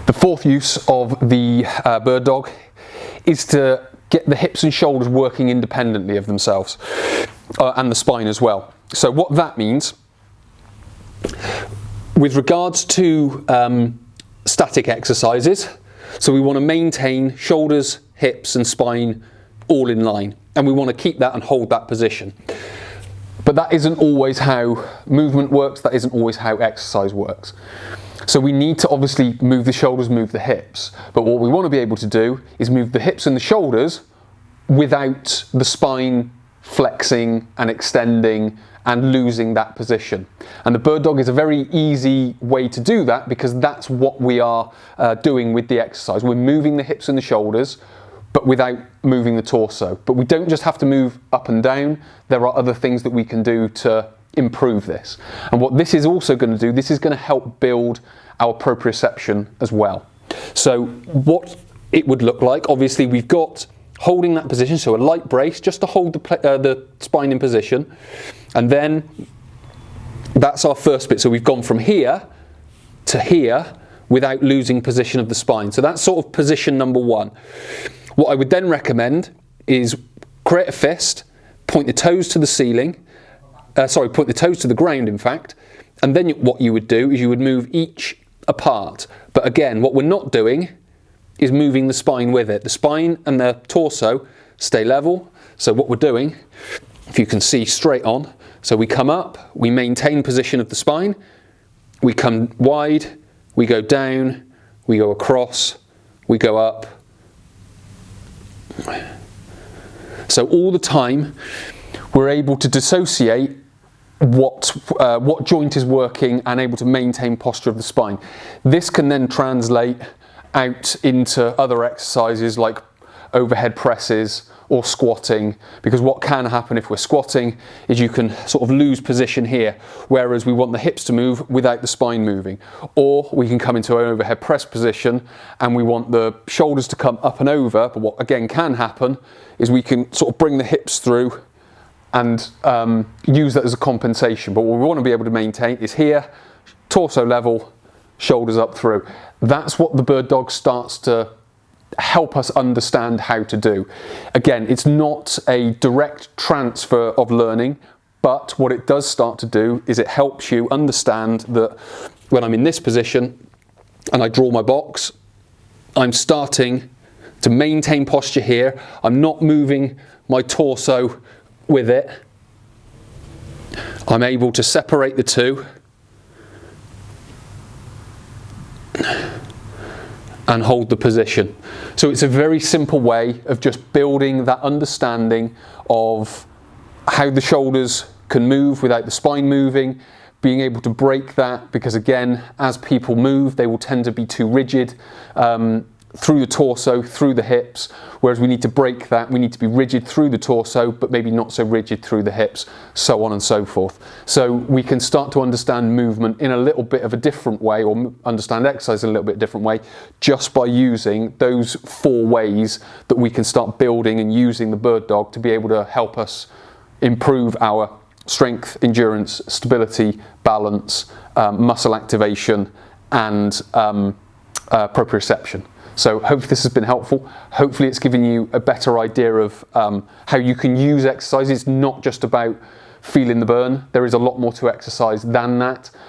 The fourth use of the bird dog is to get the hips and shoulders working independently of themselves, and the spine as well. So what that means, with regards to static exercises, so we want to maintain shoulders, hips and spine all in line, and we want to keep that and hold that position. But that isn't always how movement works, that isn't always how exercise works. So we need to obviously move the shoulders, move the hips, but what we want to be able to do is move the hips and the shoulders without the spine flexing and extending and losing that position. And the bird dog is a very easy way to do that, because that's what we are doing with the exercise. We're moving the hips and the shoulders, but without moving the torso. But we don't just have to move up and down, there are other things that we can do to improve this. And what this is also going to do, this is going to help build our proprioception as well. So what it would look like, obviously we've got holding that position, so a light brace just to hold the spine in position, and then that's our first bit. So we've gone from here to here without losing position of the spine. So that's sort of position number one. What I would then recommend is create a fist, point the toes to the ceiling, point the toes to the ground in fact, and then what you would do is you would move each apart. But again, what we're not doing is moving the spine with it. The spine and the torso stay level. So what we're doing, if you can see straight on, so we come up, we maintain position of the spine, we come wide, we go down, we go across, we go up. So all the time we're able to dissociate what joint is working and able to maintain posture of the spine. This can then translate out into other exercises like overhead presses or squatting, because what can happen if we're squatting is you can sort of lose position here, whereas we want the hips to move without the spine moving. Or we can come into an overhead press position and we want the shoulders to come up and over, but what again can happen is we can sort of bring the hips through and use that as a compensation. But what we want to be able to maintain is here, torso level, shoulders up through. That's what the bird dog starts to help us understand how to do. Again, it's not a direct transfer of learning, but what it does start to do is it helps you understand that when I'm in this position and I draw my box, I'm starting to maintain posture here. I'm not moving my torso with it. I'm able to separate the two and hold the position. So it's a very simple way of just building that understanding of how the shoulders can move without the spine moving, being able to break that, because again, as people move, they will tend to be too rigid through the torso, through the hips, whereas we need to break that. We need to be rigid through the torso, but maybe not so rigid through the hips, so on and so forth. So we can start to understand movement in a little bit of a different way, or understand exercise in a little bit different way, just by using those 4 ways that we can start building and using the bird dog to be able to help us improve our strength, endurance, stability, balance, muscle activation, and proprioception. So hopefully this has been helpful. Hopefully it's given you a better idea of how you can use exercise. It's not just about feeling the burn. There is a lot more to exercise than that.